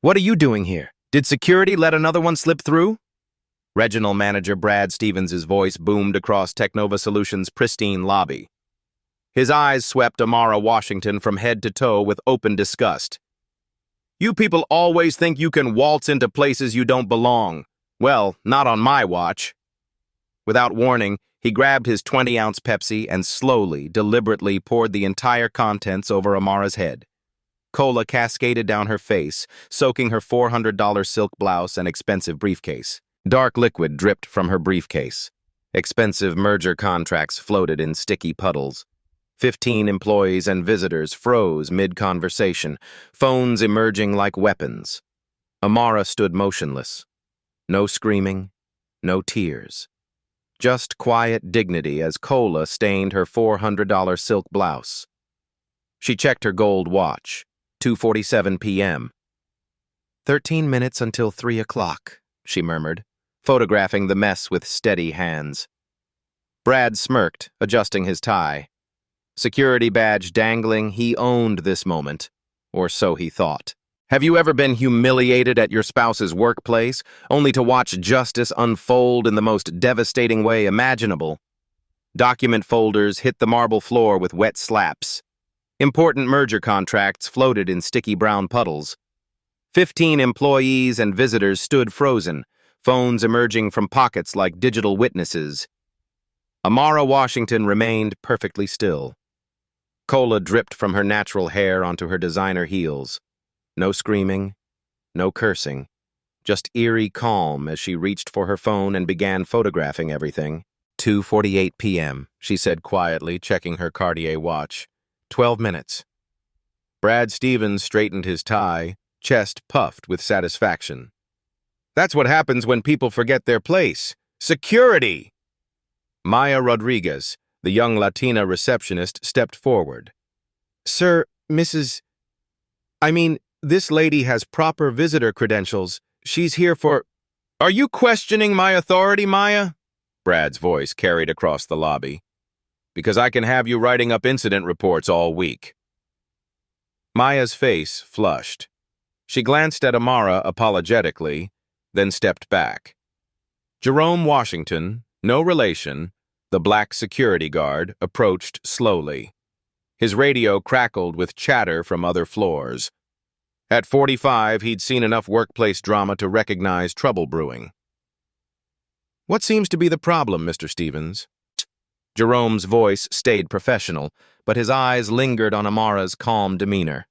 What are you doing here? Did security let another one slip through? Regional Manager Brad Stevens' voice boomed across Technova Solutions' pristine lobby. His eyes swept Amara Washington from head to toe with open disgust. You people always think you can waltz into places you don't belong. Well, not on my watch. Without warning, he grabbed his 20-ounce Pepsi and slowly, deliberately poured the entire contents over Amara's head. Cola cascaded down her face, soaking her $400 silk blouse and expensive briefcase. Dark liquid dripped from her briefcase. Expensive merger contracts floated in sticky puddles. 15 employees and visitors froze mid-conversation, phones emerging like weapons. Amara stood motionless. No screaming, no tears. Just quiet dignity as cola stained her $400 silk blouse. She checked her gold watch. 2:47 p.m. 13 minutes until 3 o'clock, she murmured, photographing the mess with steady hands. Brad smirked, adjusting his tie. Security badge dangling, he owned this moment, or so he thought. Have you ever been humiliated at your spouse's workplace, only to watch justice unfold in the most devastating way imaginable? Document folders hit the marble floor with wet slaps. Important merger contracts floated in sticky brown puddles. 15 employees and visitors stood frozen, phones emerging from pockets like digital witnesses. Amara Washington remained perfectly still. Cola dripped from her natural hair onto her designer heels. No screaming, no cursing, just eerie calm as she reached for her phone and began photographing everything. 2:48 p.m., she said quietly, checking her Cartier watch. 12 minutes. Brad Stevens straightened his tie, chest puffed with satisfaction. That's what happens when people forget their place. Security! Maya Rodriguez, the young Latina receptionist, stepped forward. Sir, this lady has proper visitor credentials. She's here for... Are you questioning my authority, Maya? Brad's voice carried across the lobby. Because I can have you writing up incident reports all week. Maya's face flushed. She glanced at Amara apologetically, then stepped back. Jerome Washington, no relation, the black security guard, approached slowly. His radio crackled with chatter from other floors. At 45, he'd seen enough workplace drama to recognize trouble brewing. What seems to be the problem, Mr. Stevens? Jerome's voice stayed professional, but his eyes lingered on Amara's calm demeanor.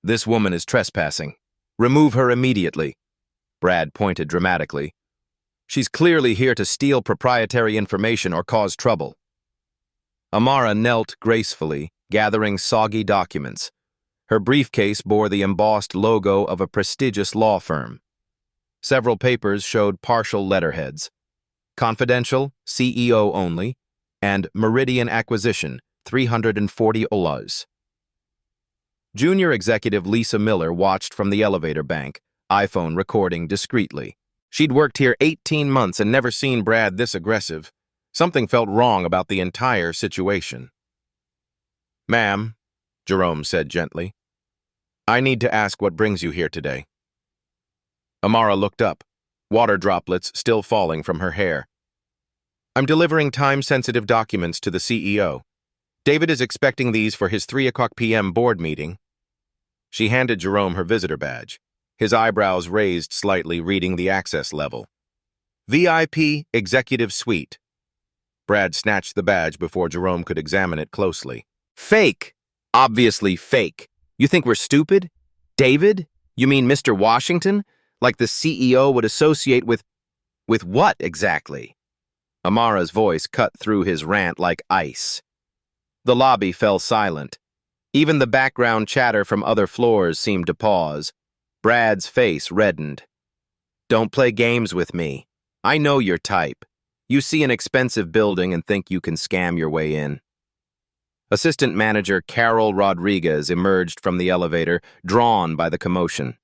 This woman is trespassing. Remove her immediately. Brad pointed dramatically. She's clearly here to steal proprietary information or cause trouble. Amara knelt gracefully, gathering soggy documents. Her briefcase bore the embossed logo of a prestigious law firm. Several papers showed partial letterheads. Confidential, CEO only, and Meridian Acquisition, 340 ULAs. Junior executive Lisa Miller watched from the elevator bank, iPhone recording discreetly. She'd worked here 18 months and never seen Brad this aggressive. Something felt wrong about the entire situation. Ma'am, Jerome said gently, I need to ask what brings you here today. Amara looked up, water droplets still falling from her hair. I'm delivering time-sensitive documents to the CEO. David is expecting these for his 3 p.m. board meeting. She handed Jerome her visitor badge, his eyebrows raised slightly, reading the access level. VIP Executive Suite. Brad snatched the badge before Jerome could examine it closely. Fake! Obviously fake. You think we're stupid? David? You mean Mr. Washington? Like the CEO would associate with what exactly? Amara's voice cut through his rant like ice. The lobby fell silent. Even the background chatter from other floors seemed to pause. Brad's face reddened. Don't play games with me. I know your type. You see an expensive building and think you can scam your way in. Assistant Manager Carol Rodriguez emerged from the elevator, drawn by the commotion.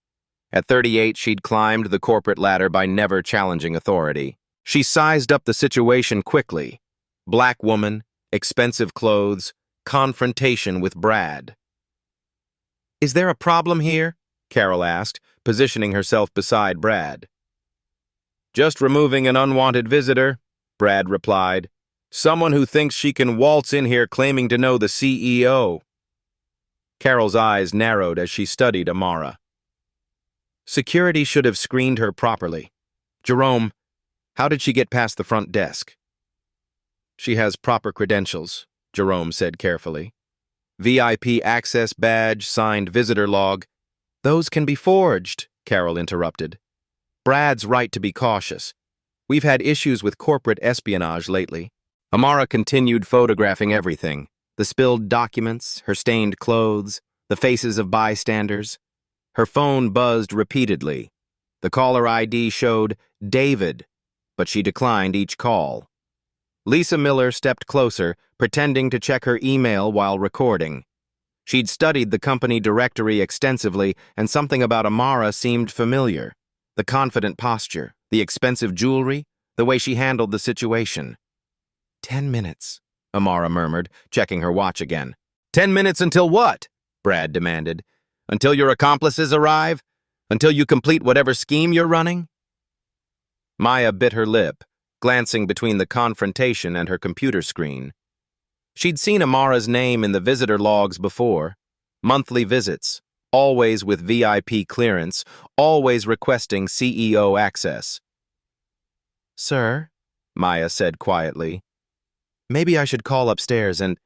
At 38, she'd climbed the corporate ladder by never challenging authority. She sized up the situation quickly. Black woman, expensive clothes, confrontation with Brad. Is there a problem here? Carol asked, positioning herself beside Brad. "Just removing an unwanted visitor," Brad replied. "Someone who thinks she can waltz in here claiming to know the CEO." Carol's eyes narrowed as she studied Amara. Security should have screened her properly. "Jerome, how did she get past the front desk?" "She has proper credentials," Jerome said carefully. "VIP access badge, signed visitor log." "Those can be forged," Carol interrupted. "Brad's right to be cautious. We've had issues with corporate espionage lately." Amara continued photographing everything: the spilled documents, her stained clothes, the faces of bystanders. Her phone buzzed repeatedly. The caller ID showed David, but she declined each call. Lisa Miller stepped closer, pretending to check her email while recording. She'd studied the company directory extensively, and something about Amara seemed familiar. The confident posture, the expensive jewelry, the way she handled the situation. 10 minutes, Amara murmured, checking her watch again. 10 minutes until what? Brad demanded. Until your accomplices arrive? Until you complete whatever scheme you're running? Maya bit her lip, glancing between the confrontation and her computer screen. She'd seen Amara's name in the visitor logs before. Monthly visits, always with VIP clearance, always requesting CEO access. "Sir," Maya said quietly, "maybe I should call upstairs and—"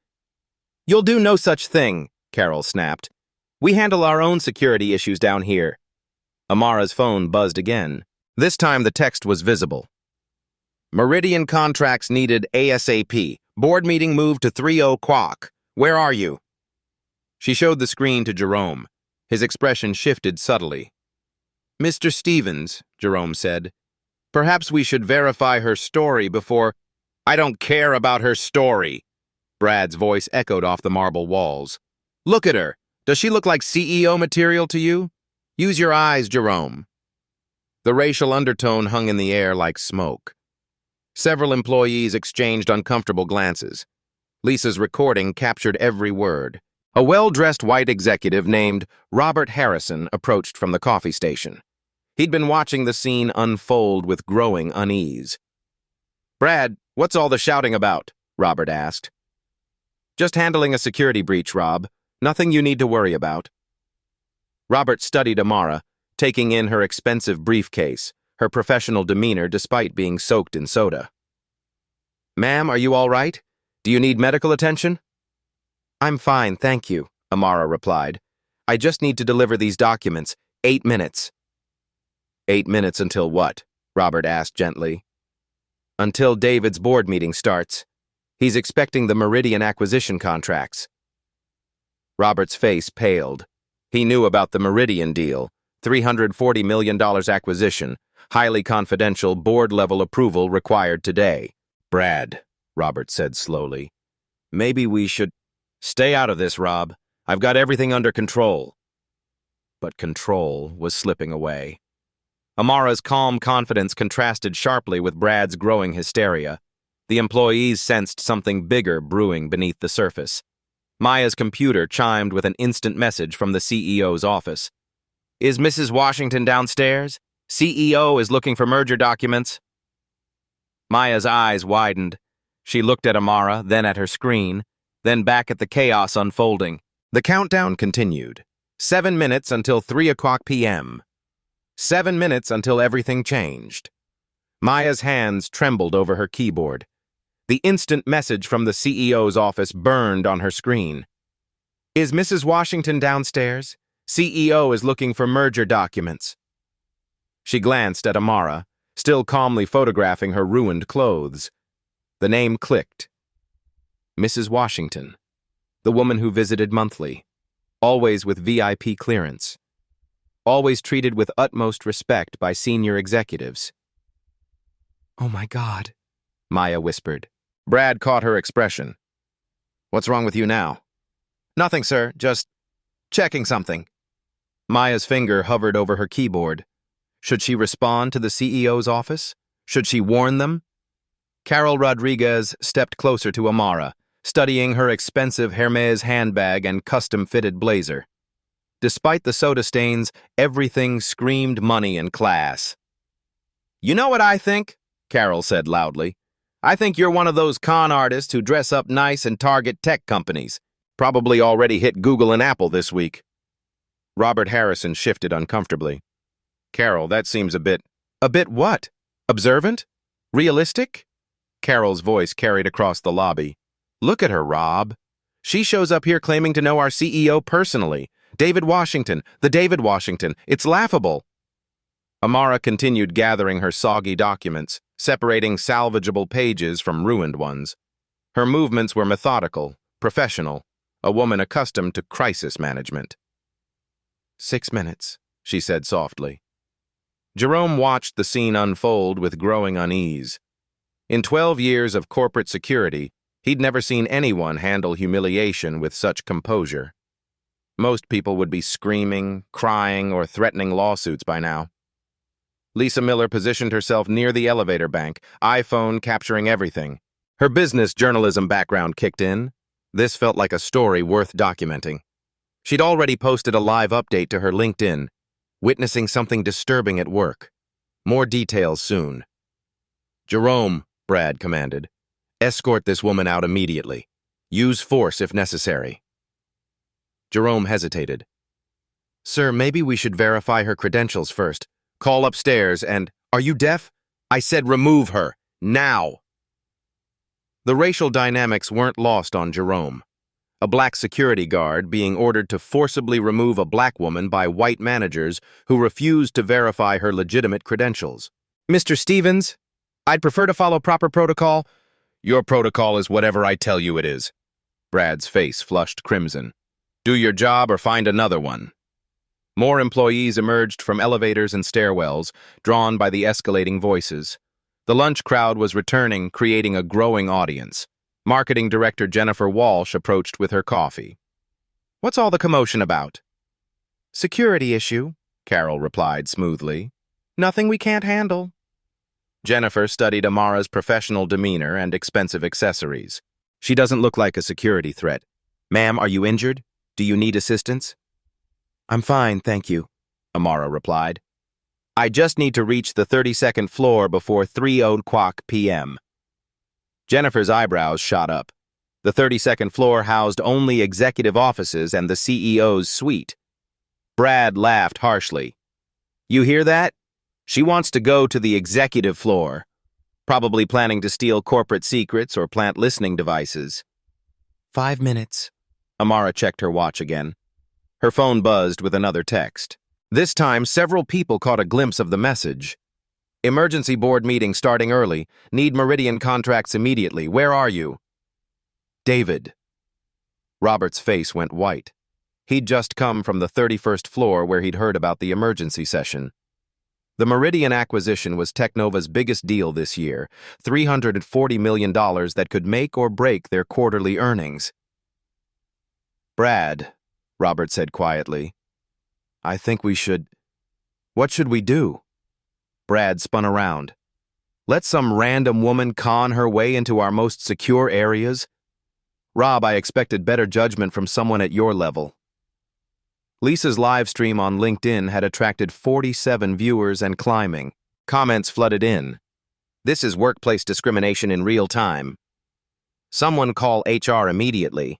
"You'll do no such thing," Carol snapped. "We handle our own security issues down here." Amara's phone buzzed again. This time the text was visible. "Meridian contracts needed ASAP. Board meeting moved to 3:00. Where are you?" She showed the screen to Jerome. His expression shifted subtly. "Mr. Stevens," Jerome said, "perhaps we should verify her story before—" "I don't care about her story." Brad's voice echoed off the marble walls. "Look at her. Does she look like CEO material to you? Use your eyes, Jerome." The racial undertone hung in the air like smoke. Several employees exchanged uncomfortable glances. Lisa's recording captured every word. A well-dressed white executive named Robert Harrison approached from the coffee station. He'd been watching the scene unfold with growing unease. "Brad, what's all the shouting about?" Robert asked. "Just handling a security breach, Rob. Nothing you need to worry about." Robert studied Amara, taking in her expensive briefcase, her professional demeanor despite being soaked in soda. "Ma'am, are you all right? Do you need medical attention?" "I'm fine, thank you," Amara replied. "I just need to deliver these documents. 8 minutes." 8 minutes until what? Robert asked gently. "Until David's board meeting starts. He's expecting the Meridian acquisition contracts." Robert's face paled. He knew about the Meridian deal, $340 million acquisition, highly confidential board-level approval required today. "Brad," Robert said slowly, "maybe we should—" "Stay out of this, Rob. I've got everything under control." But control was slipping away. Amara's calm confidence contrasted sharply with Brad's growing hysteria. The employees sensed something bigger brewing beneath the surface. Maya's computer chimed with an instant message from the CEO's office. "Is Mrs. Washington downstairs? CEO is looking for merger documents." Maya's eyes widened. She looked at Amara, then at her screen, then back at the chaos unfolding. The countdown continued. 7 minutes until 3:00 p.m. 7 minutes until everything changed. Maya's hands trembled over her keyboard. The instant message from the CEO's office burned on her screen. "Is Mrs. Washington downstairs? CEO is looking for merger documents." She glanced at Amara, still calmly photographing her ruined clothes. The name clicked. Mrs. Washington, the woman who visited monthly, always with VIP clearance, always treated with utmost respect by senior executives. "Oh my God," Maya whispered. Brad caught her expression. "What's wrong with you now?" "Nothing, sir, just checking something." Maya's finger hovered over her keyboard. Should she respond to the CEO's office? Should she warn them? Carol Rodriguez stepped closer to Amara, studying her expensive Hermes handbag and custom-fitted blazer. Despite the soda stains, everything screamed money and class. "You know what I think?" Carol said loudly. "I think you're one of those con artists who dress up nice and target tech companies. Probably already hit Google and Apple this week." Robert Harrison shifted uncomfortably. "Carol, that seems a bit..." "A bit what? Observant? Realistic?" Carol's voice carried across the lobby. "Look at her, Rob. She shows up here claiming to know our CEO personally. David Washington, the David Washington. It's laughable." Amara continued gathering her soggy documents, separating salvageable pages from ruined ones. Her movements were methodical, professional, a woman accustomed to crisis management. 6 minutes, she said softly. Jerome watched the scene unfold with growing unease. In 12 years of corporate security, he'd never seen anyone handle humiliation with such composure. Most people would be screaming, crying, or threatening lawsuits by now. Lisa Miller positioned herself near the elevator bank, iPhone capturing everything. Her business journalism background kicked in. This felt like a story worth documenting. She'd already posted a live update to her LinkedIn, witnessing something disturbing at work. More details soon. "Jerome," Brad commanded, "escort this woman out immediately. Use force if necessary." Jerome hesitated. "Sir, maybe we should verify her credentials first. Call upstairs and..." "Are you deaf? I said remove her. Now!" The racial dynamics weren't lost on Jerome. A black security guard being ordered to forcibly remove a black woman by white managers who refused to verify her legitimate credentials. "Mr. Stevens, I'd prefer to follow proper protocol." "Your protocol is whatever I tell you it is." Brad's face flushed crimson. "Do your job or find another one." More employees emerged from elevators and stairwells, drawn by the escalating voices. The lunch crowd was returning, creating a growing audience. Marketing Director Jennifer Walsh approached with her coffee. "What's all the commotion about?" "Security issue," Carol replied smoothly. "Nothing we can't handle." Jennifer studied Amara's professional demeanor and expensive accessories. "She doesn't look like a security threat. Ma'am, are you injured? Do you need assistance?" "I'm fine, thank you," Amara replied. "I just need to reach the 32nd floor before 3:00 p.m. Jennifer's eyebrows shot up. The 32nd floor housed only executive offices and the CEO's suite. Brad laughed harshly. "You hear that? She wants to go to the executive floor, probably planning to steal corporate secrets or plant listening devices." 5 minutes. Amara checked her watch again. Her phone buzzed with another text. This time, several people caught a glimpse of the message. "Emergency board meeting starting early. Need Meridian contracts immediately. Where are you?" "David." Robert's face went white. He'd just come from the 31st floor where he'd heard about the emergency session. The Meridian acquisition was Technova's biggest deal this year, $340 million that could make or break their quarterly earnings. "Brad," Robert said quietly, "I think we should..." "What should we do?" Brad spun around. "Let some random woman con her way into our most secure areas? Rob, I expected better judgment from someone at your level." Lisa's live stream on LinkedIn had attracted 47 viewers and climbing. Comments flooded in. "This is workplace discrimination in real time." "Someone call HR immediately."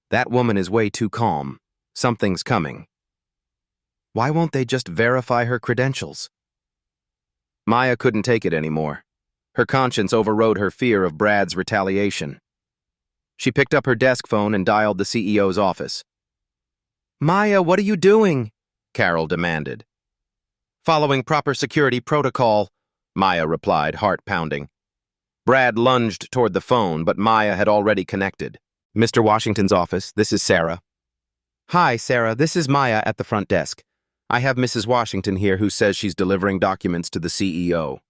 "That woman is way too calm. Something's coming." Why won't they just verify her credentials? Maya couldn't take it anymore. Her conscience overrode her fear of Brad's retaliation. She picked up her desk phone and dialed the CEO's office. "Maya, what are you doing?" Carol demanded. "Following proper security protocol," Maya replied, heart pounding. Brad lunged toward the phone, but Maya had already connected. "Mr. Washington's office, this is Sarah." "Hi, Sarah, this is Maya at the front desk. I have Mrs. Washington here who says she's delivering documents to the CEO."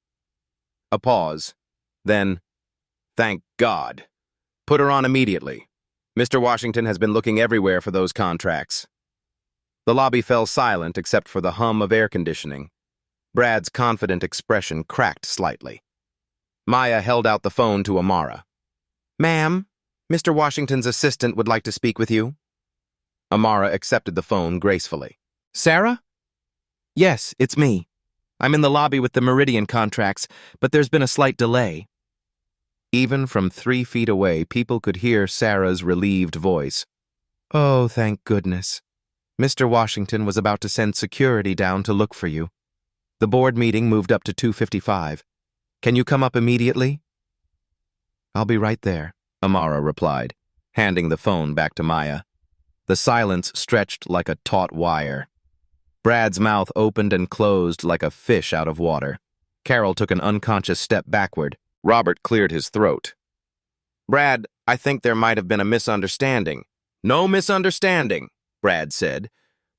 A pause. Then, "Thank God. Put her on immediately. Mr. Washington has been looking everywhere for those contracts." The lobby fell silent except for the hum of air conditioning. Brad's confident expression cracked slightly. Maya held out the phone to Amara. "Ma'am, Mr. Washington's assistant would like to speak with you." Amara accepted the phone gracefully. Sarah? Yes, it's me. I'm in the lobby with the Meridian contracts, but there's been a slight delay. Even from 3 feet away, people could hear Sarah's relieved voice. Oh, thank goodness. Mr. Washington was about to send security down to look for you. The board meeting moved up to 2:55. Can you come up immediately? I'll be right there, Amara replied, handing the phone back to Maya. The silence stretched like a taut wire. Brad's mouth opened and closed like a fish out of water. Carol took an unconscious step backward. Robert cleared his throat. Brad, I think there might have been a misunderstanding. No misunderstanding, Brad said,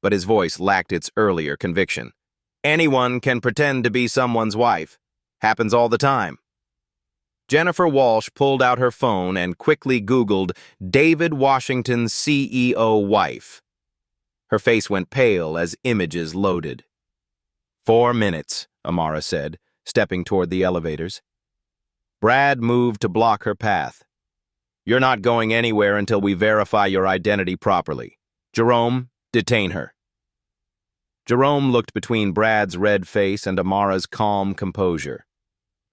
but his voice lacked its earlier conviction. Anyone can pretend to be someone's wife. Happens all the time. Jennifer Walsh pulled out her phone and quickly Googled David Washington's CEO wife. Her face went pale as images loaded. 4 minutes, Amara said, stepping toward the elevators. Brad moved to block her path. You're not going anywhere until we verify your identity properly. Jerome, detain her. Jerome looked between Brad's red face and Amara's calm composure.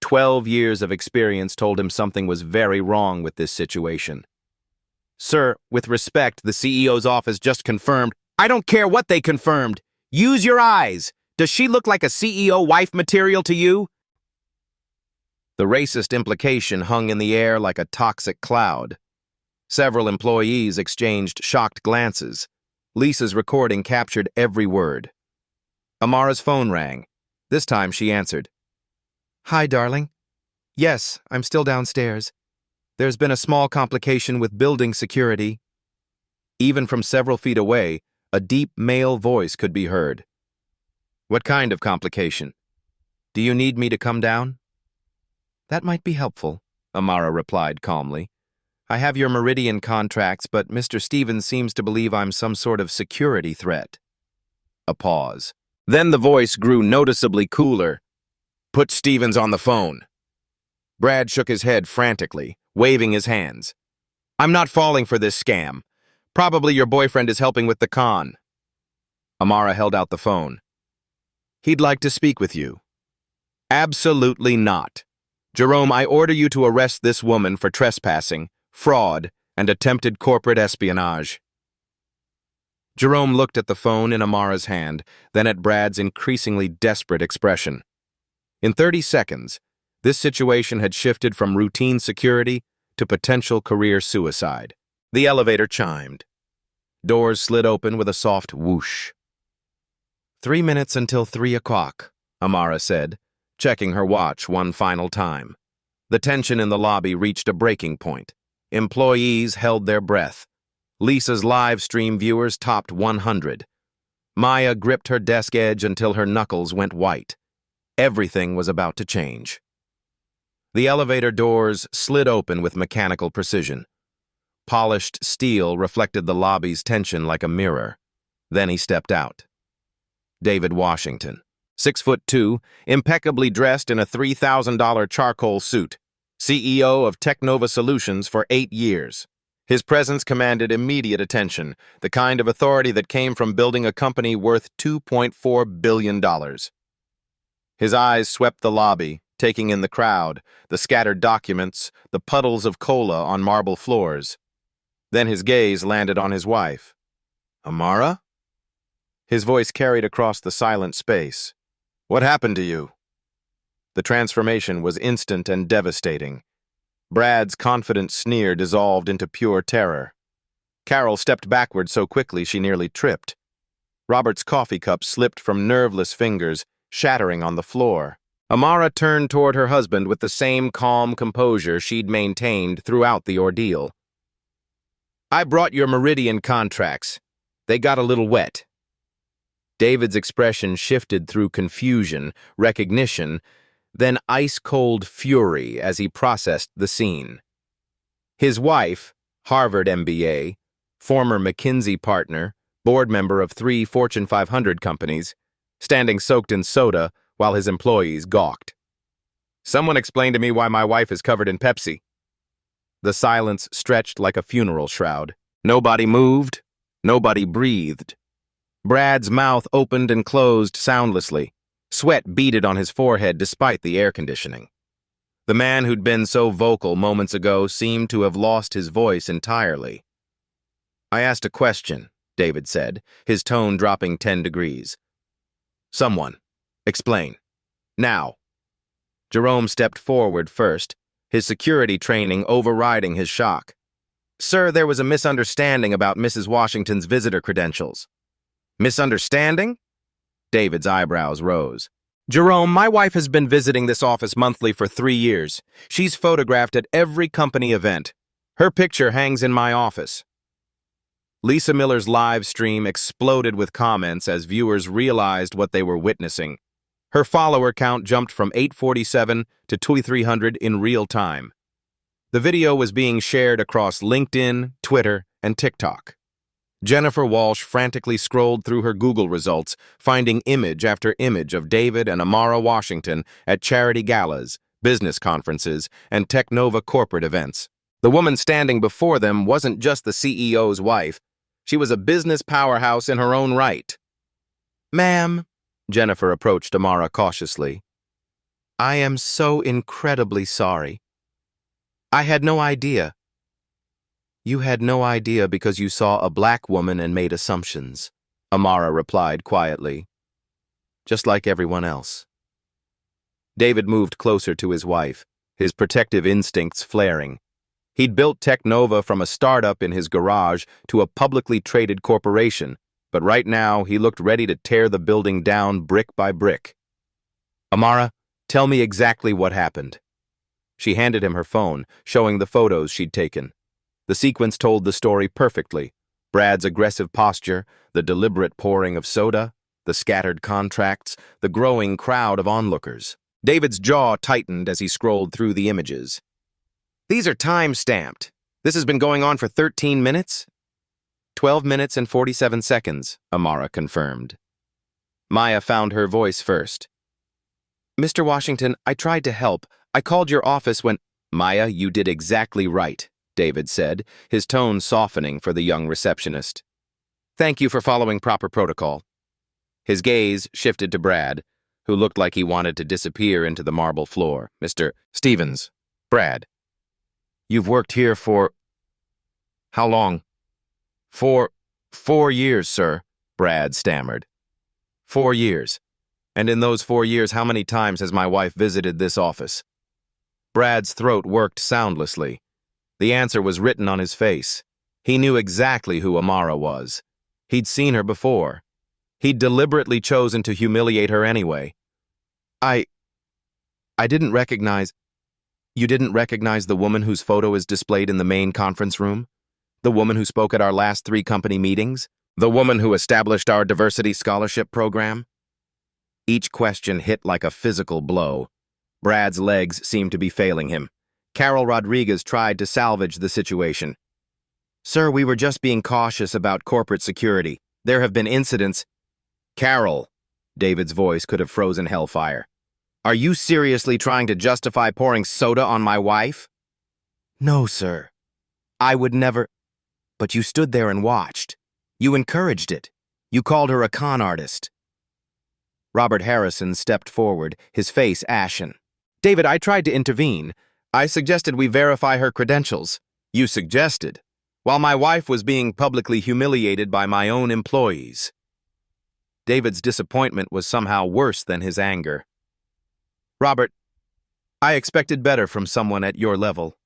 12 years of experience told him something was very wrong with this situation. Sir, with respect, the CEO's office just confirmed. I don't care what they confirmed. Use your eyes. Does she look like a CEO wife material to you? The racist implication hung in the air like a toxic cloud. Several employees exchanged shocked glances. Lisa's recording captured every word. Amara's phone rang. This time she answered. Hi, darling. Yes, I'm still downstairs. There's been a small complication with building security. Even from several feet away, a deep male voice could be heard. What kind of complication? Do you need me to come down? That might be helpful, Amara replied calmly. I have your Meridian contracts, but Mr. Stevens seems to believe I'm some sort of security threat. A pause. Then the voice grew noticeably cooler. Put Stevens on the phone. Brad shook his head frantically, waving his hands. I'm not falling for this scam. Probably your boyfriend is helping with the con. Amara held out the phone. He'd like to speak with you. Absolutely not. Jerome, I order you to arrest this woman for trespassing, fraud, and attempted corporate espionage. Jerome looked at the phone in Amara's hand, then at Brad's increasingly desperate expression. In 30 seconds, this situation had shifted from routine security to potential career suicide. The elevator chimed. Doors slid open with a soft whoosh. 3 minutes until 3 o'clock, Amara said, checking her watch one final time. The tension in the lobby reached a breaking point. Employees held their breath. Lisa's live stream viewers topped 100. Maya gripped her desk edge until her knuckles went white. Everything was about to change. The elevator doors slid open with mechanical precision. Polished steel reflected the lobby's tension like a mirror. Then he stepped out. David Washington, 6'2", impeccably dressed in a $3,000 charcoal suit, CEO of Technova Solutions for 8 years. His presence commanded immediate attention, the kind of authority that came from building a company worth $2.4 billion. His eyes swept the lobby, taking in the crowd, the scattered documents, the puddles of cola on marble floors. Then his gaze landed on his wife. Amara? His voice carried across the silent space. What happened to you? The transformation was instant and devastating. Brad's confident sneer dissolved into pure terror. Carol stepped backward so quickly she nearly tripped. Robert's coffee cup slipped from nerveless fingers, shattering on the floor. Amara turned toward her husband with the same calm composure she'd maintained throughout the ordeal. I brought your Meridian contracts. They got a little wet. David's expression shifted through confusion, recognition, then ice-cold fury as he processed the scene. His wife, Harvard MBA, former McKinsey partner, board member of 3 Fortune 500 companies, standing soaked in soda while his employees gawked. Someone explained to me why my wife is covered in Pepsi. The silence stretched like a funeral shroud. Nobody moved, Nobody breathed. Brad's mouth opened and closed soundlessly. Sweat beaded on his forehead despite the air conditioning. The man who'd been so vocal moments ago seemed to have lost his voice entirely. "I asked a question," David said, his tone dropping 10 degrees. "Someone. Explain. Now." Jerome stepped forward first, his security training overriding his shock. "Sir, there was a misunderstanding about Mrs. Washington's visitor credentials." "Misunderstanding?" David's eyebrows rose. "Jerome, my wife has been visiting this office monthly for 3 years. She's photographed at every company event. Her picture hangs in my office." Lisa Miller's live stream exploded with comments as viewers realized what they were witnessing. Her follower count jumped from 847 to 2,300 in real time. The video was being shared across LinkedIn, Twitter, and TikTok. Jennifer Walsh frantically scrolled through her Google results, finding image after image of David and Amara Washington at charity galas, business conferences, and Technova corporate events. The woman standing before them wasn't just the CEO's wife. She was a business powerhouse in her own right. "Ma'am," Jennifer approached Amara cautiously, "I am so incredibly sorry. I had no idea." "You had no idea because you saw a black woman and made assumptions," Amara replied quietly. "Just like everyone else." David moved closer to his wife, his protective instincts flaring. He'd built Technova from a startup in his garage to a publicly traded corporation, but right now he looked ready to tear the building down brick by brick. "Amara, tell me exactly what happened." She handed him her phone, showing the photos she'd taken. The sequence told the story perfectly. Brad's aggressive posture, the deliberate pouring of soda, the scattered contracts, the growing crowd of onlookers. David's jaw tightened as he scrolled through the images. "These are time-stamped. This has been going on for 13 minutes? 12 minutes and 47 seconds, Amara confirmed. Maya found her voice first. "Mr. Washington, I tried to help. I called your office when—" "Maya, you did exactly right," David said, his tone softening for the young receptionist. "Thank you for following proper protocol." His gaze shifted to Brad, who looked like he wanted to disappear into the marble floor. "Mr. Stevens, Brad, you've worked here for... how long?" "For 4 years, sir," Brad stammered. 4 years. And in those 4 years, how many times has my wife visited this office? Brad's throat worked soundlessly. The answer was written on his face. He knew exactly who Amara was. He'd seen her before. He'd deliberately chosen to humiliate her anyway. I didn't recognize... You didn't recognize the woman whose photo is displayed in the main conference room? The woman who spoke at our last 3 company meetings? The woman who established our diversity scholarship program? Each question hit like a physical blow. Brad's legs seemed to be failing him. Carol Rodriguez tried to salvage the situation. "Sir, we were just being cautious about corporate security. There have been incidents—" "Carol," David's voice could have frozen hellfire. "Are you seriously trying to justify pouring soda on my wife?" "No, sir. I would never—" "But you stood there and watched. You encouraged it. You called her a con artist." Robert Harrison stepped forward, his face ashen. "David, I tried to intervene. I suggested we verify her credentials." "You suggested? While my wife was being publicly humiliated by my own employees." David's disappointment was somehow worse than his anger. "Robert, I expected better from someone at your level."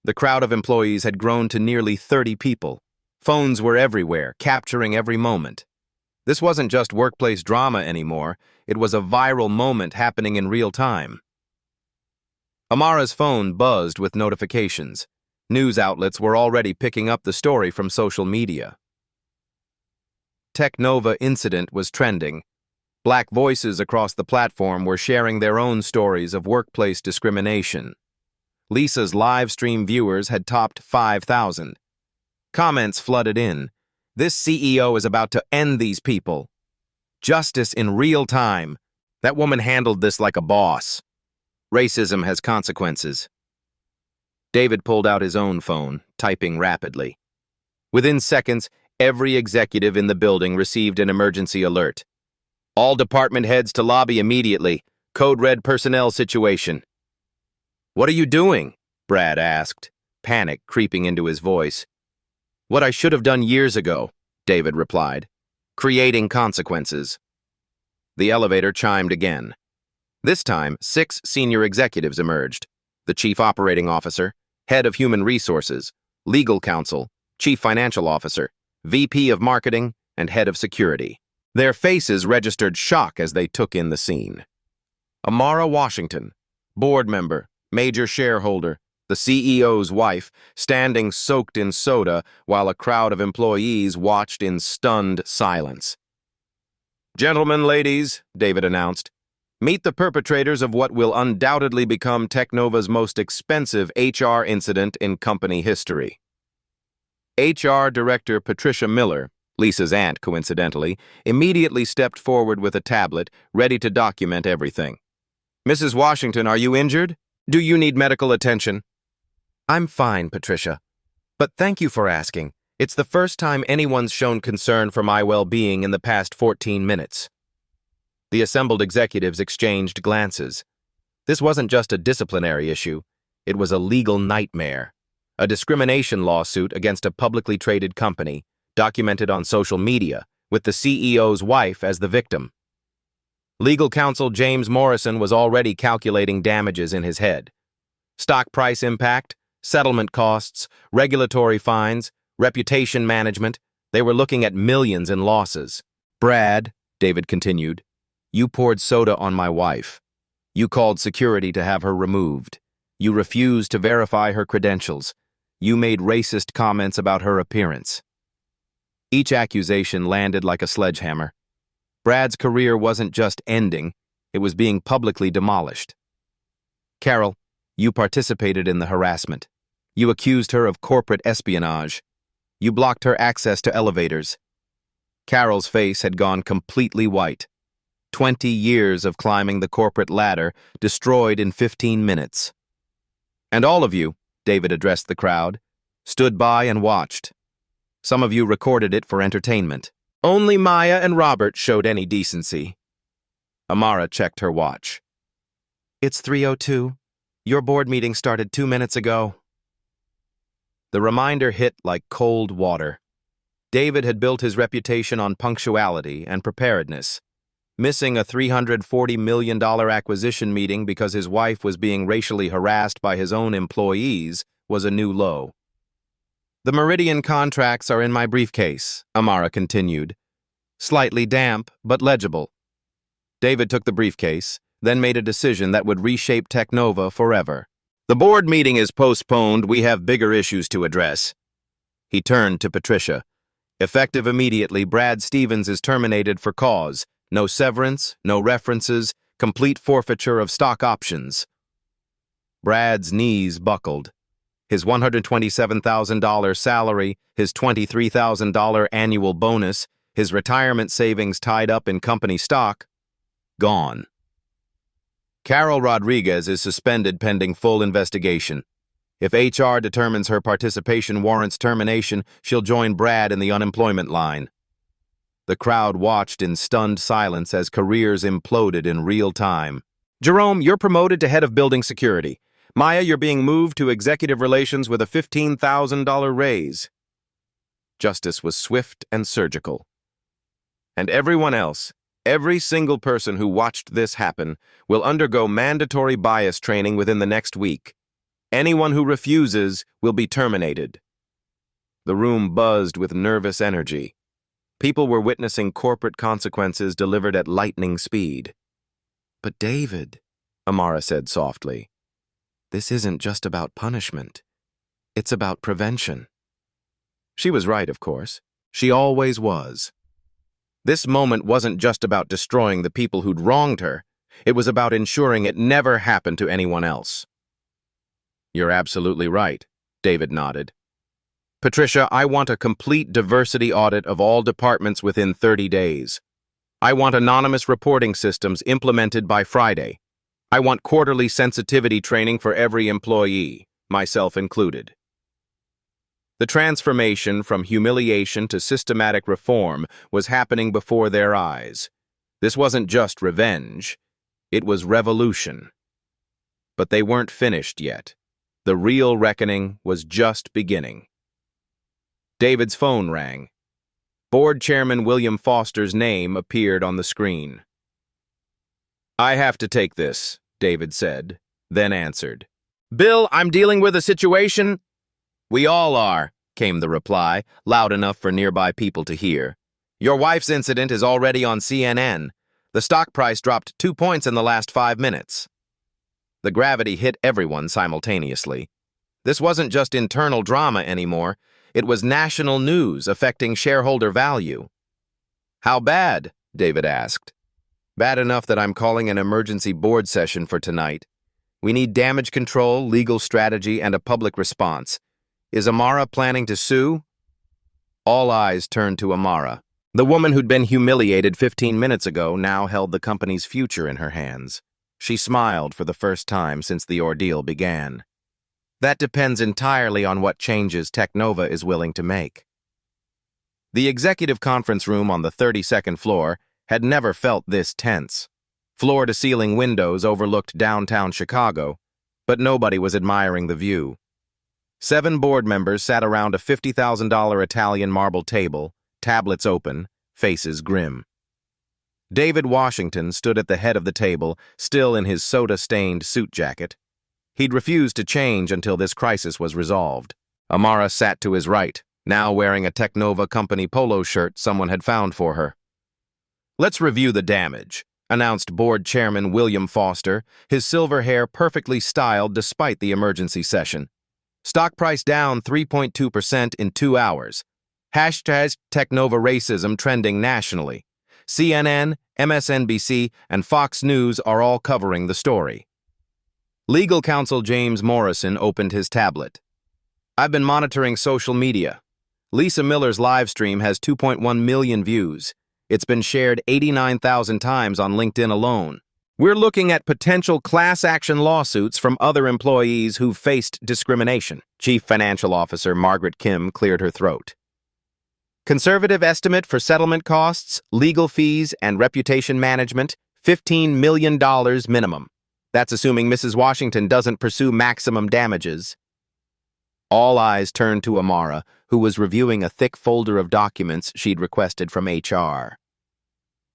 The crowd of employees had grown to nearly 30 people. Phones were everywhere, capturing every moment. This wasn't just workplace drama anymore. It was a viral moment happening in real time. Amara's phone buzzed with notifications. News outlets were already picking up the story from social media. Technova incident was trending. Black voices across the platform were sharing their own stories of workplace discrimination. Lisa's live stream viewers had topped 5,000. Comments flooded in. "This CEO is about to end these people. Justice in real time. That woman handled this like a boss. Racism has consequences." David pulled out his own phone, typing rapidly. Within seconds, Every executive in the building received an emergency alert. All department heads to lobby immediately. Code red personnel situation. "What are you doing?" Brad asked, panic creeping into his voice. "What I should have done years ago," David replied. "Creating consequences." The elevator chimed again. This time, 6 senior executives emerged: the chief operating officer, head of human resources, legal counsel, chief financial officer, VP of marketing, and head of security. Their faces registered shock as they took in the scene. Amara Washington, board member, major shareholder, the CEO's wife, standing soaked in soda while a crowd of employees watched in stunned silence. "Gentlemen, ladies," David announced, "meet the perpetrators of what will undoubtedly become Technova's most expensive HR incident in company history." HR Director Patricia Miller, Lisa's aunt coincidentally, immediately stepped forward with a tablet, ready to document everything. "Mrs. Washington, are you injured? Do you need medical attention?" "I'm fine, Patricia. But thank you for asking. It's the first time anyone's shown concern for my well-being in the past 14 minutes. The assembled executives exchanged glances. This wasn't just a disciplinary issue. It was a legal nightmare. A discrimination lawsuit against a publicly traded company, documented on social media, with the CEO's wife as the victim. Legal counsel James Morrison was already calculating damages in his head. Stock price impact, settlement costs, regulatory fines, reputation management. They were looking at millions in losses. "Brad," David continued, "you poured soda on my wife. You called security to have her removed. You refused to verify her credentials. You made racist comments about her appearance." Each accusation landed like a sledgehammer. Brad's career wasn't just ending, it was being publicly demolished. "Carol, you participated in the harassment. You accused her of corporate espionage. You blocked her access to elevators." Carol's face had gone completely white. 20 years of climbing the corporate ladder destroyed in 15 minutes. "And all of you," David addressed the crowd, "stood by and watched. Some of you recorded it for entertainment. Only Maya and Robert showed any decency." Amara checked her watch. "It's 3:02. Your board meeting started 2 minutes ago." The reminder hit like cold water. David had built his reputation on punctuality and preparedness. Missing a $340 million acquisition meeting because his wife was being racially harassed by his own employees was a new low. "The Meridian contracts are in my briefcase," Amara continued. Slightly damp, but legible. David took the briefcase, then made a decision that would reshape Technova forever. "The board meeting is postponed. We have bigger issues to address." He turned to Patricia. "Effective immediately, Brad Stevens is terminated for cause. No severance, no references, complete forfeiture of stock options." Brad's knees buckled. His $127,000 salary, his $23,000 annual bonus, his retirement savings tied up in company stock, gone. Carol Rodriguez is suspended pending full investigation. If HR determines her participation warrants termination, she'll join Brad in the unemployment line. The crowd watched in stunned silence as careers imploded in real time. "Jerome, you're promoted to head of building security. Maya, you're being moved to executive relations with a $15,000 raise." Justice was swift and surgical. And everyone else, every single person who watched this happen, will undergo mandatory bias training within the next week. Anyone who refuses will be terminated. The room buzzed with nervous energy. People were witnessing corporate consequences delivered at lightning speed. "But David," Amara said softly, "this isn't just about punishment. It's about prevention." She was right, of course. She always was. This moment wasn't just about destroying the people who'd wronged her. It was about ensuring it never happened to anyone else. "You're absolutely right," David nodded. "Patricia, I want a complete diversity audit of all departments within 30 days. I want anonymous reporting systems implemented by Friday. I want quarterly sensitivity training for every employee, myself included." The transformation from humiliation to systematic reform was happening before their eyes. This wasn't just revenge, it was revolution. But they weren't finished yet. The real reckoning was just beginning. David's phone rang. Board Chairman William Foster's name appeared on the screen. "I have to take this," David said, then answered. "Bill, I'm dealing with a situation." "We all are," came the reply, loud enough for nearby people to hear. "Your wife's incident is already on CNN. The stock price dropped 2 points in the last 5 minutes. The gravity hit everyone simultaneously. This wasn't just internal drama anymore. It was national news affecting shareholder value. "How bad?" David asked. "Bad enough that I'm calling an emergency board session for tonight. We need damage control, legal strategy, and a public response. Is Amara planning to sue?" All eyes turned to Amara. The woman who'd been humiliated 15 minutes ago now held the company's future in her hands. She smiled for the first time since the ordeal began. "That depends entirely on what changes Technova is willing to make." The executive conference room on the 32nd floor had never felt this tense. Floor-to-ceiling windows overlooked downtown Chicago, but nobody was admiring the view. 7 board members sat around a $50,000 Italian marble table, tablets open, faces grim. David Washington stood at the head of the table, still in his soda-stained suit jacket. He'd refused to change until this crisis was resolved. Amara sat to his right, now wearing a Technova company polo shirt someone had found for her. "Let's review the damage," announced Board Chairman William Foster, his silver hair perfectly styled despite the emergency session. "Stock price down 3.2% in 2 hours. Hashtag Technova racism trending nationally. CNN, MSNBC, and Fox News are all covering the story." Legal counsel James Morrison opened his tablet. "I've been monitoring social media. Lisa Miller's live stream has 2.1 million views. It's been shared 89,000 times on LinkedIn alone. We're looking at potential class action lawsuits from other employees who've faced discrimination." Chief Financial Officer Margaret Kim cleared her throat. "Conservative estimate for settlement costs, legal fees, and reputation management, $15 million minimum. That's assuming Mrs. Washington doesn't pursue maximum damages." All eyes turned to Amara, who was reviewing a thick folder of documents she'd requested from HR.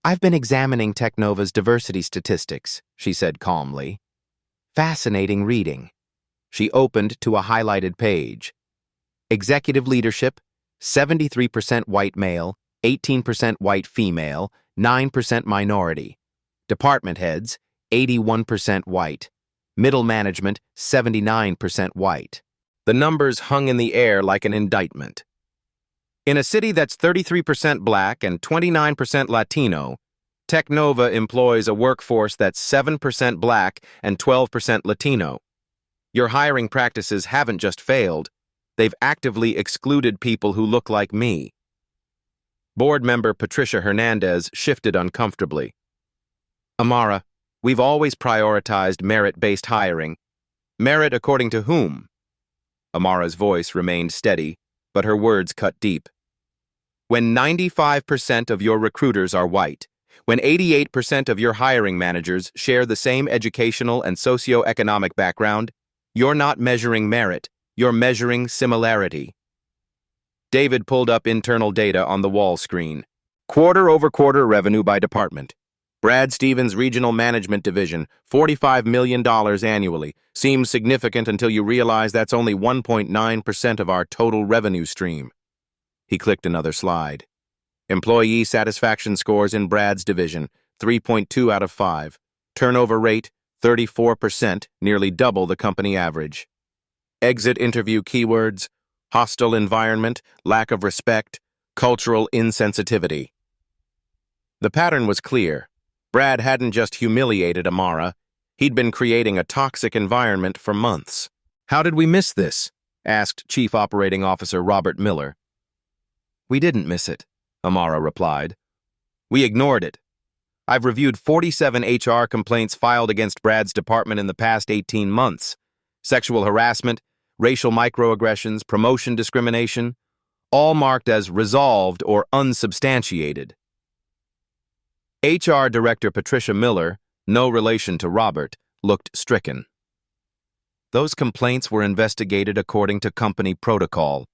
"I've been examining Technova's diversity statistics," she said calmly. "Fascinating reading." She opened to a highlighted page. Executive leadership, 73% white male, 18% white female, 9% minority. Department heads, 81% white. Middle management, 79% white. The numbers hung in the air like an indictment. In a city that's 33% black and 29% Latino, Technova employs a workforce that's 7% black and 12% Latino. Your hiring practices haven't just failed, they've actively excluded people who look like me. Board member Patricia Hernandez shifted uncomfortably. "Amara, we've always prioritized merit-based hiring. Merit according to whom?" Amara's voice remained steady, but her words cut deep. "When 95% of your recruiters are white, when 88% of your hiring managers share the same educational and socioeconomic background, you're not measuring merit, you're measuring similarity." David pulled up internal data on the wall screen. Quarter-over-quarter revenue by department. Brad Stevens' Regional Management Division, $45 million annually. Seems significant until you realize that's only 1.9% of our total revenue stream. He clicked another slide. Employee satisfaction scores in Brad's division, 3.2 out of 5. Turnover rate, 34%, nearly double the company average. Exit interview keywords, hostile environment, lack of respect, cultural insensitivity. The pattern was clear. Brad hadn't just humiliated Amara, he'd been creating a toxic environment for months. "How did we miss this?" asked Chief Operating Officer Robert Miller. "We didn't miss it," Amara replied. "We ignored it. I've reviewed 47 HR complaints filed against Brad's department in the past 18 months. Sexual harassment, racial microaggressions, promotion discrimination, all marked as resolved or unsubstantiated. HR Director Patricia Miller, no relation to Robert, looked stricken. Those complaints were investigated according to company protocol.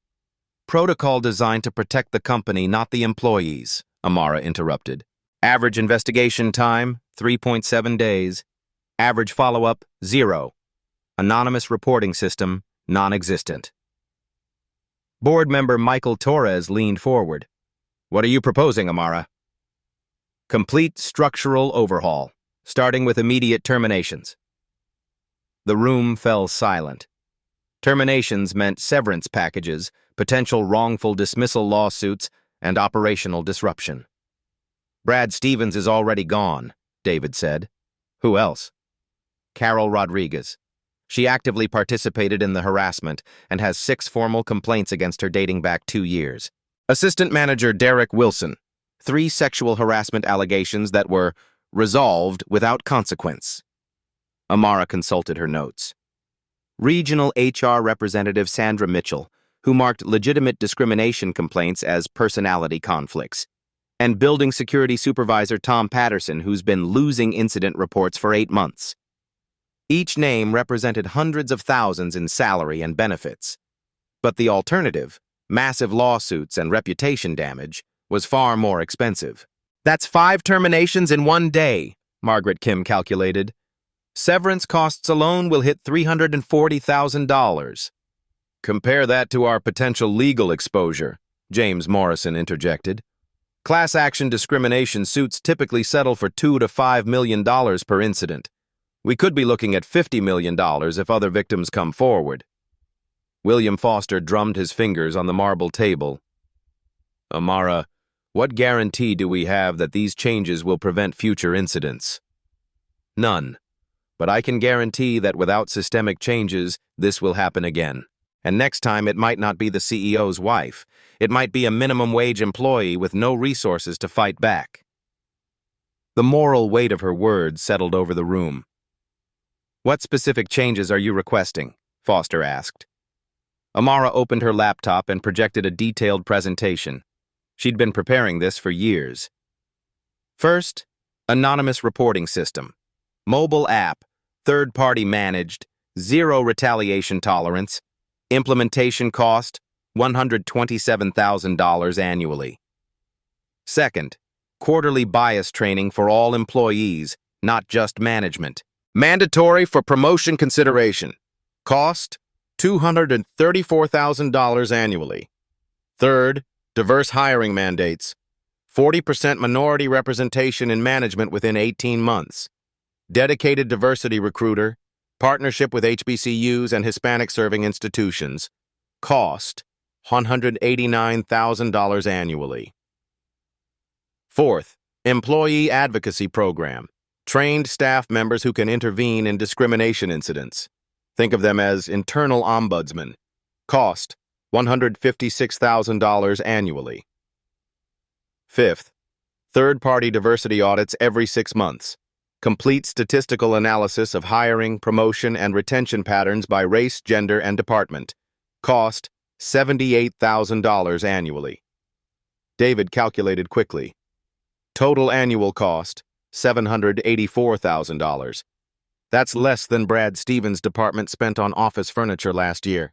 Protocol designed to protect the company, not the employees, Amara interrupted. Average investigation time, 3.7 days. Average follow-up, 0. Anonymous reporting system, non-existent. Board member Michael Torres leaned forward. What are you proposing, Amara? Complete structural overhaul, starting with immediate terminations. The room fell silent. Terminations meant severance packages, potential wrongful dismissal lawsuits, and operational disruption. Brad Stevens is already gone, David said. Who else? Carol Rodriguez. She actively participated in the harassment and has 6 formal complaints against her dating back 2 years. Assistant Manager Derek Wilson. 3 sexual harassment allegations that were resolved without consequence. Amara consulted her notes. Regional HR Representative Sandra Mitchell, who marked legitimate discrimination complaints as personality conflicts, and Building Security Supervisor Tom Patterson, who's been losing incident reports for 8 months. Each name represented hundreds of thousands in salary and benefits. But the alternative, massive lawsuits and reputation damage, was far more expensive. That's 5 terminations in 1 day, Margaret Kim calculated. Severance costs alone will hit $340,000. Compare that to our potential legal exposure, James Morrison interjected. Class action discrimination suits typically settle for $2 to $5 million per incident. We could be looking at $50 million if other victims come forward. William Foster drummed his fingers on the marble table. Amara, what guarantee do we have that these changes will prevent future incidents? None. But I can guarantee that without systemic changes, this will happen again. And next time, it might not be the CEO's wife. It might be a minimum wage employee with no resources to fight back. The moral weight of her words settled over the room. What specific changes are you requesting? Foster asked. Amara opened her laptop and projected a detailed presentation. She'd been preparing this for years. First, anonymous reporting system. Mobile app, third-party managed, 0 retaliation tolerance, implementation cost, $127,000 annually. Second, quarterly bias training for all employees, not just management. Mandatory for promotion consideration. Cost, $234,000 annually. Third, diverse hiring mandates. 40% minority representation in management within 18 months. Dedicated diversity recruiter. Partnership with HBCUs and Hispanic-serving institutions. Cost, $189,000 annually. Fourth, employee advocacy program. Trained staff members who can intervene in discrimination incidents. Think of them as internal ombudsmen. Cost, $156,000 annually. Fifth, third-party diversity audits every 6 months. Complete statistical analysis of hiring, promotion, and retention patterns by race, gender, and department. Cost, $78,000 annually. David calculated quickly. Total annual cost, $784,000. That's less than Brad Stevens' department spent on office furniture last year.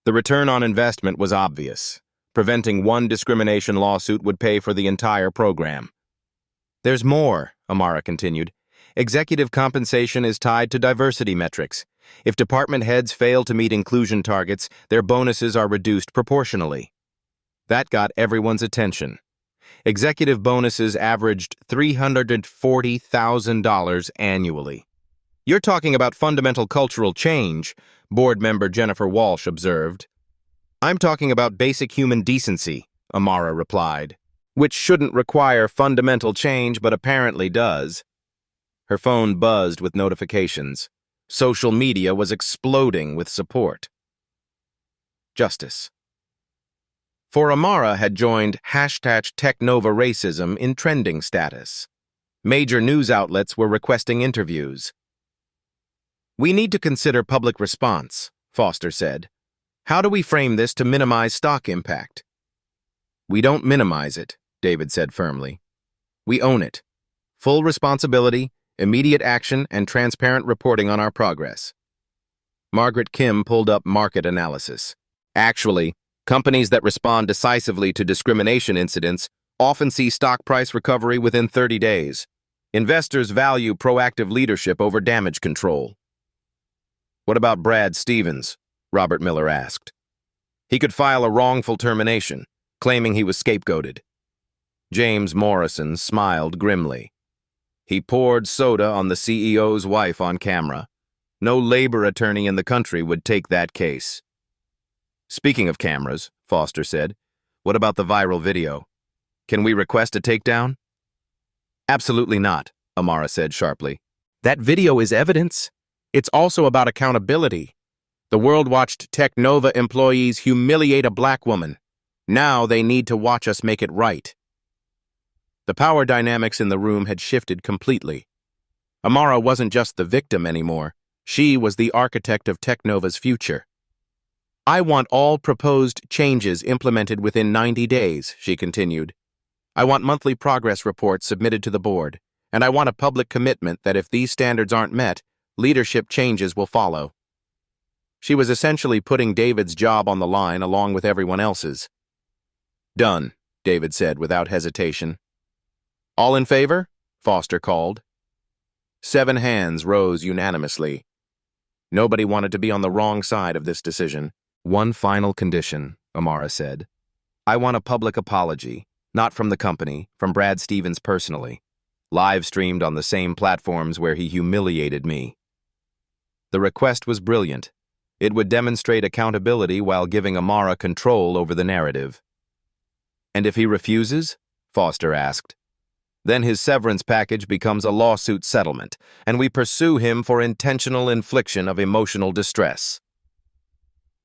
The return on investment was obvious. Preventing one discrimination lawsuit would pay for the entire program. There's more, Amara continued. Executive compensation is tied to diversity metrics. If department heads fail to meet inclusion targets, their bonuses are reduced proportionally. That got everyone's attention. Executive bonuses averaged $340,000 annually. You're talking about fundamental cultural change, board member Jennifer Walsh observed. I'm talking about basic human decency, Amara replied, which shouldn't require fundamental change but apparently does. Her phone buzzed with notifications. Social media was exploding with support. Justice. For Amara had joined #Technova racism in trending status. Major news outlets were requesting interviews. We need to consider public response, Foster said. How do we frame this to minimize stock impact? We don't minimize it, David said firmly. We own it. Full responsibility, immediate action, and transparent reporting on our progress. Margaret Kim pulled up market analysis. Actually, companies that respond decisively to discrimination incidents often see stock price recovery within 30 days. Investors value proactive leadership over damage control. What about Brad Stevens? Robert Miller asked. He could file a wrongful termination, claiming he was scapegoated. James Morrison smiled grimly. He poured soda on the CEO's wife on camera. No labor attorney in the country would take that case. Speaking of cameras, Foster said, what about the viral video? Can we request a takedown? Absolutely not, Amara said sharply. That video is evidence. It's also about accountability. The world watched Technova employees humiliate a black woman. Now they need to watch us make it right. The power dynamics in the room had shifted completely. Amara wasn't just the victim anymore. She was the architect of Technova's future. I want all proposed changes implemented within 90 days, she continued. I want monthly progress reports submitted to the board, and I want a public commitment that if these standards aren't met, leadership changes will follow. She was essentially putting David's job on the line along with everyone else's. Done, David said without hesitation. All in favor? Foster called. 7 hands rose unanimously. Nobody wanted to be on the wrong side of this decision. One final condition, Amara said. I want a public apology, not from the company, from Brad Stevens personally, live-streamed on the same platforms where he humiliated me. The request was brilliant. It would demonstrate accountability while giving Amara control over the narrative. And if he refuses? Foster asked. Then his severance package becomes a lawsuit settlement, and we pursue him for intentional infliction of emotional distress.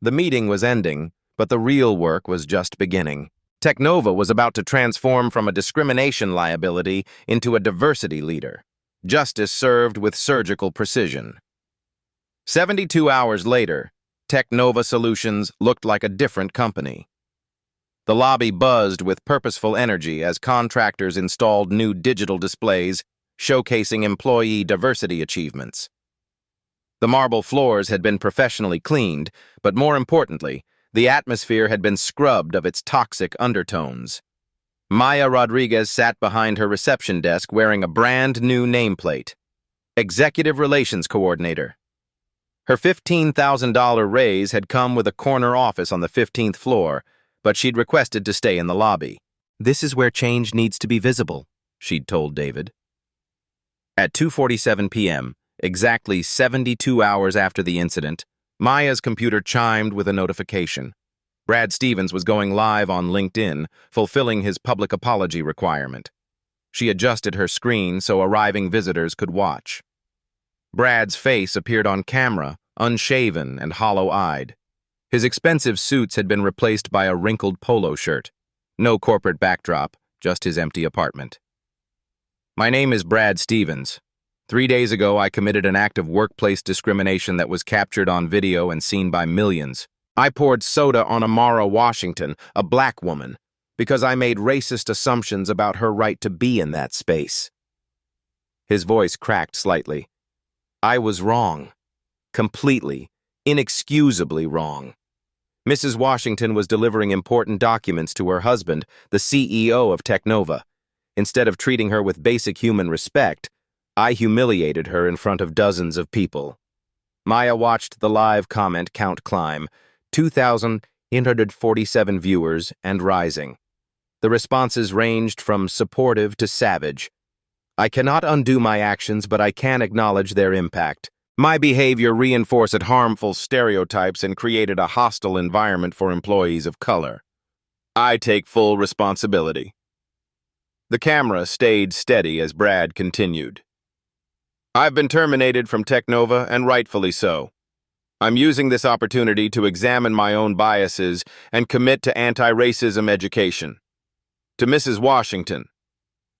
The meeting was ending, but the real work was just beginning. Technova was about to transform from a discrimination liability into a diversity leader. Justice served with surgical precision. 72 hours later, Technova Solutions looked like a different company. The lobby buzzed with purposeful energy as contractors installed new digital displays showcasing employee diversity achievements. The marble floors had been professionally cleaned, but more importantly, the atmosphere had been scrubbed of its toxic undertones. Maya Rodriguez sat behind her reception desk wearing a brand new nameplate, Executive Relations Coordinator. Her $15,000 raise had come with a corner office on the 15th floor, but she'd requested to stay in the lobby. This is where change needs to be visible, she'd told David. At 2:47 p.m., exactly 72 hours after the incident, Maya's computer chimed with a notification. Brad Stevens was going live on LinkedIn, fulfilling his public apology requirement. She adjusted her screen so arriving visitors could watch. Brad's face appeared on camera, unshaven and hollow-eyed. His expensive suits had been replaced by a wrinkled polo shirt. No corporate backdrop, just his empty apartment. My name is Brad Stevens. 3 days ago, I committed an act of workplace discrimination that was captured on video and seen by millions. I poured soda on Amara Washington, a black woman, because I made racist assumptions about her right to be in that space. His voice cracked slightly. I was wrong. Completely, inexcusably wrong. Mrs. Washington was delivering important documents to her husband, the CEO of Technova. Instead of treating her with basic human respect, I humiliated her in front of dozens of people. Maya watched the live comment count climb, 2,847 viewers and rising. The responses ranged from supportive to savage. I cannot undo my actions, but I can acknowledge their impact. My behavior reinforced harmful stereotypes and created a hostile environment for employees of color. I take full responsibility. The camera stayed steady as Brad continued. I've been terminated from Technova, and rightfully so. I'm using this opportunity to examine my own biases and commit to anti-racism education. To Mrs. Washington,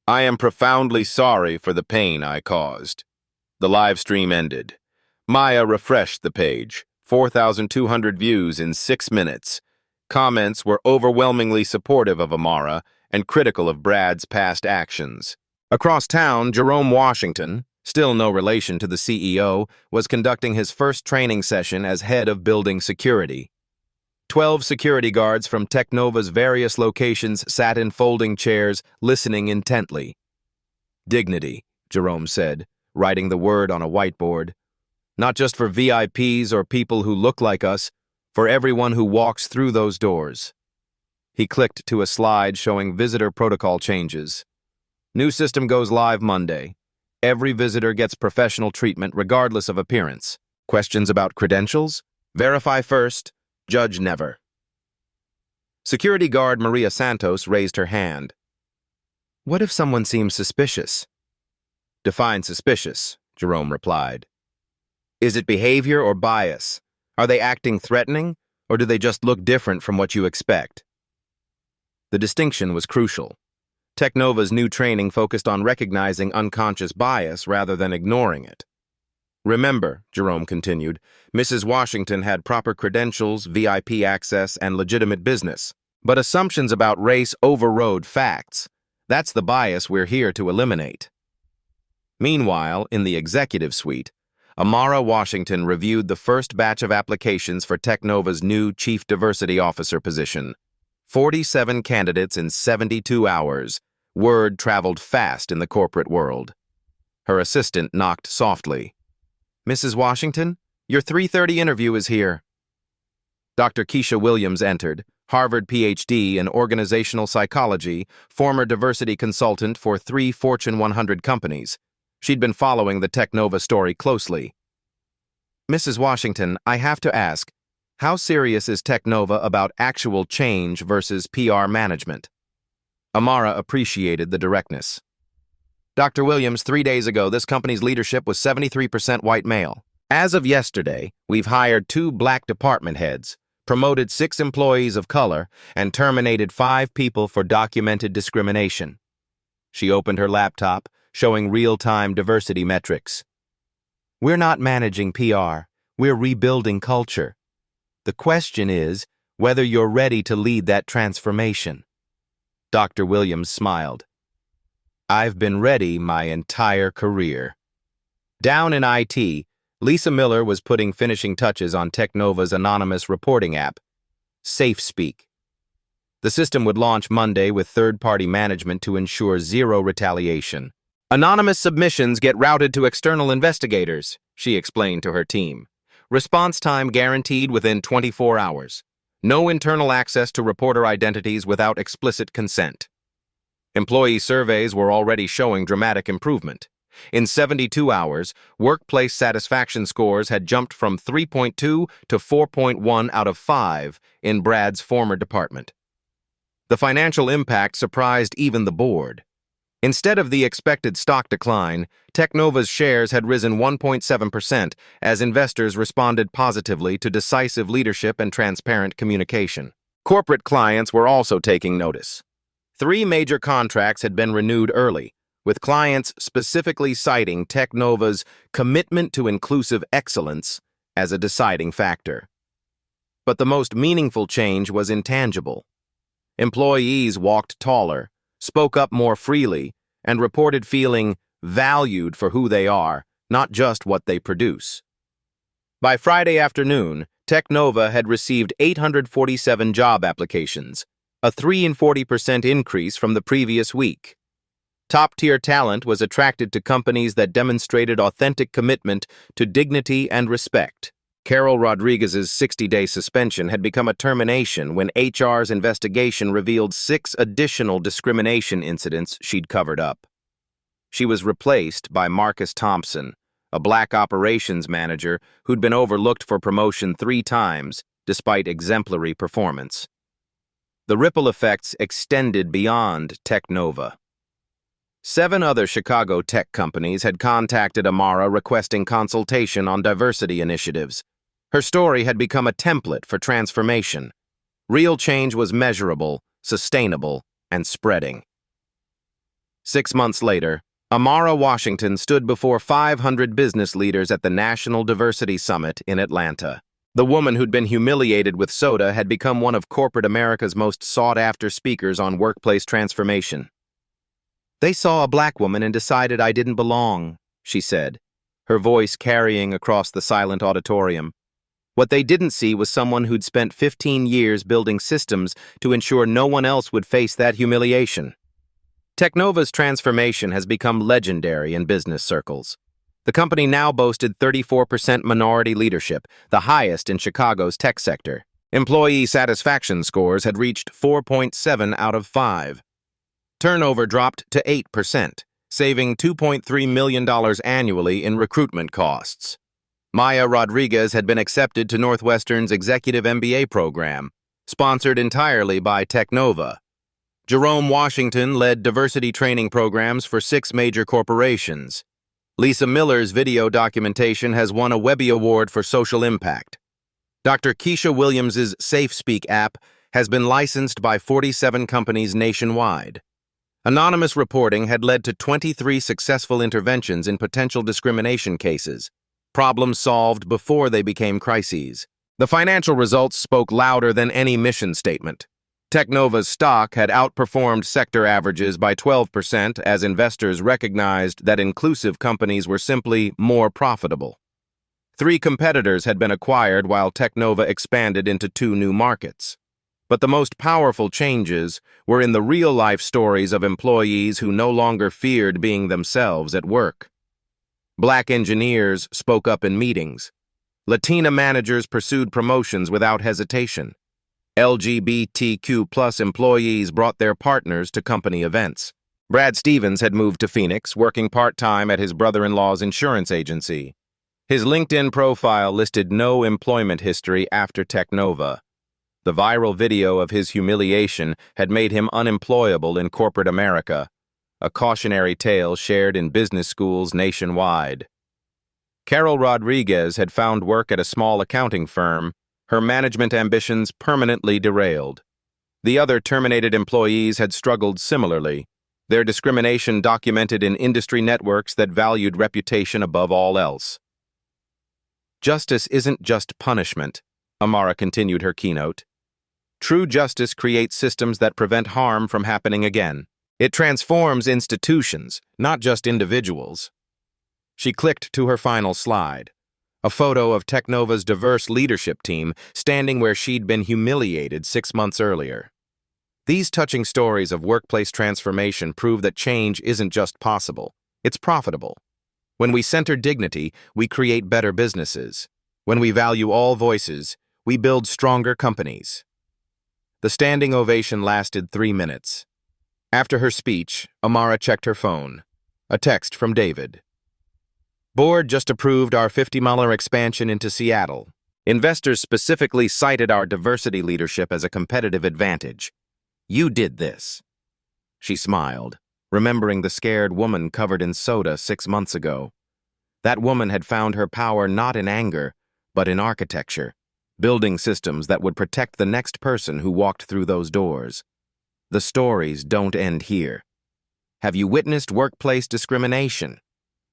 I am profoundly sorry for the pain I caused. The live stream ended. Maya refreshed the page. 4,200 views in 6 minutes. Comments were overwhelmingly supportive of Amara and critical of Brad's past actions. Across town, Jerome Washington, still no relation to the CEO, was conducting his first training session as head of building security. 12 security guards from Technova's various locations sat in folding chairs, listening intently. Dignity, Jerome said, writing the word on a whiteboard. Not just for VIPs or people who look like us, for everyone who walks through those doors. He clicked to a slide showing visitor protocol changes. New system goes live Monday. Every visitor gets professional treatment regardless of appearance. Questions about credentials? Verify first, judge never. Security guard Maria Santos raised her hand. What if someone seems suspicious? Define suspicious, Jerome replied. Is it behavior or bias? Are they acting threatening, or do they just look different from what you expect? The distinction was crucial. Technova's new training focused on recognizing unconscious bias rather than ignoring it. Remember, Jerome continued, Mrs. Washington had proper credentials, VIP access, and legitimate business. But assumptions about race overrode facts. That's the bias we're here to eliminate. Meanwhile, in the executive suite, Amara Washington reviewed the first batch of applications for Technova's new Chief Diversity Officer position. 47 candidates in 72 hours. Word traveled fast in the corporate world. Her assistant knocked softly. Mrs. Washington, your 3:30 interview is here. Dr. Keisha Williams entered, Harvard PhD in organizational psychology, former diversity consultant for 3 Fortune 100 companies. She'd been following the Technova story closely. Mrs. Washington, I have to ask, how serious is Technova about actual change versus PR management? Amara appreciated the directness. Dr. Williams, 3 days ago, this company's leadership was 73% white male. As of yesterday, we've hired 2 black department heads, promoted 6 employees of color, and terminated 5 people for documented discrimination. She opened her laptop, showing real-time diversity metrics. We're not managing PR, we're rebuilding culture. The question is whether you're ready to lead that transformation. Dr. Williams smiled. I've been ready my entire career. Down in IT, Lisa Miller was putting finishing touches on Technova's anonymous reporting app, SafeSpeak. The system would launch Monday with third-party management to ensure zero retaliation. Anonymous submissions get routed to external investigators, she explained to her team. Response time guaranteed within 24 hours. No internal access to reporter identities without explicit consent. Employee surveys were already showing dramatic improvement. In 72 hours, workplace satisfaction scores had jumped from 3.2 to 4.1 out of 5 in Brad's former department. The financial impact surprised even the board. Instead of the expected stock decline, Technova's shares had risen 1.7% as investors responded positively to decisive leadership and transparent communication. Corporate clients were also taking notice. 3 major contracts had been renewed early, with clients specifically citing Technova's commitment to inclusive excellence as a deciding factor. But the most meaningful change was intangible. Employees walked taller, spoke up more freely, and reported feeling valued for who they are, not just what they produce. By Friday afternoon, Technova had received 847 job applications, a 43% increase from the previous week. Top-tier talent was attracted to companies that demonstrated authentic commitment to dignity and respect. Carol Rodriguez's 60-day suspension had become a termination when HR's investigation revealed 6 additional discrimination incidents she'd covered up. She was replaced by Marcus Thompson, a black operations manager who'd been overlooked for promotion 3 times despite exemplary performance. The ripple effects extended beyond Technova. 7 other Chicago tech companies had contacted Amara requesting consultation on diversity initiatives. Her story had become a template for transformation. Real change was measurable, sustainable, and spreading. 6 months later, Amara Washington stood before 500 business leaders at the National Diversity Summit in Atlanta. The woman who'd been humiliated with soda had become one of corporate America's most sought-after speakers on workplace transformation. "They saw a black woman and decided I didn't belong," she said, her voice carrying across the silent auditorium. What they didn't see was someone who'd spent 15 years building systems to ensure no one else would face that humiliation. Technova's transformation has become legendary in business circles. The company now boasted 34% minority leadership, the highest in Chicago's tech sector. Employee satisfaction scores had reached 4.7 out of 5. Turnover dropped to 8%, saving $2.3 million annually in recruitment costs. Maya Rodriguez had been accepted to Northwestern's executive MBA program, sponsored entirely by Technova. Jerome Washington led diversity training programs for 6 major corporations. Lisa Miller's video documentation has won a Webby Award for social impact. Dr. Keisha Williams's SafeSpeak app has been licensed by 47 companies nationwide. Anonymous reporting had led to 23 successful interventions in potential discrimination cases, problems solved before they became crises. The financial results spoke louder than any mission statement. Technova's stock had outperformed sector averages by 12% as investors recognized that inclusive companies were simply more profitable. 3 competitors had been acquired while Technova expanded into 2 new markets. But the most powerful changes were in the real-life stories of employees who no longer feared being themselves at work. Black engineers spoke up in meetings. Latina managers pursued promotions without hesitation. LGBTQ+ employees brought their partners to company events. Brad Stevens had moved to Phoenix, working part-time at his brother-in-law's insurance agency. His LinkedIn profile listed no employment history after Technova. The viral video of his humiliation had made him unemployable in corporate America, a cautionary tale shared in business schools nationwide. Carol Rodriguez had found work at a small accounting firm, her management ambitions permanently derailed. The other terminated employees had struggled similarly, their discrimination documented in industry networks that valued reputation above all else. Justice isn't just punishment, Amara continued her keynote. True justice creates systems that prevent harm from happening again. It transforms institutions, not just individuals. She clicked to her final slide. A photo of Technova's diverse leadership team standing where she'd been humiliated 6 months earlier. These touching stories of workplace transformation prove that change isn't just possible, it's profitable. When we center dignity, we create better businesses. When we value all voices, we build stronger companies. The standing ovation lasted 3 minutes. After her speech, Amara checked her phone. A text from David. Board just approved our $50 million expansion into Seattle. Investors specifically cited our diversity leadership as a competitive advantage. You did this. She smiled, remembering the scared woman covered in soda 6 months ago. That woman had found her power not in anger, but in architecture, building systems that would protect the next person who walked through those doors. The stories don't end here. Have you witnessed workplace discrimination?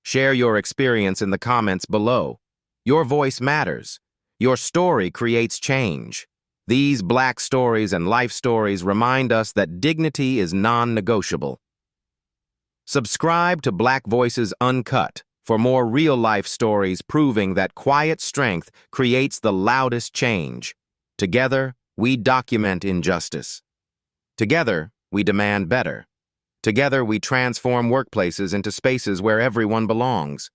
Share your experience in the comments below. Your voice matters. Your story creates change. These Black stories and life stories remind us that dignity is non-negotiable. Subscribe to Black Voices Uncut for more real-life stories proving that quiet strength creates the loudest change. Together, we document injustice. Together, we demand better. Together, we transform workplaces into spaces where everyone belongs.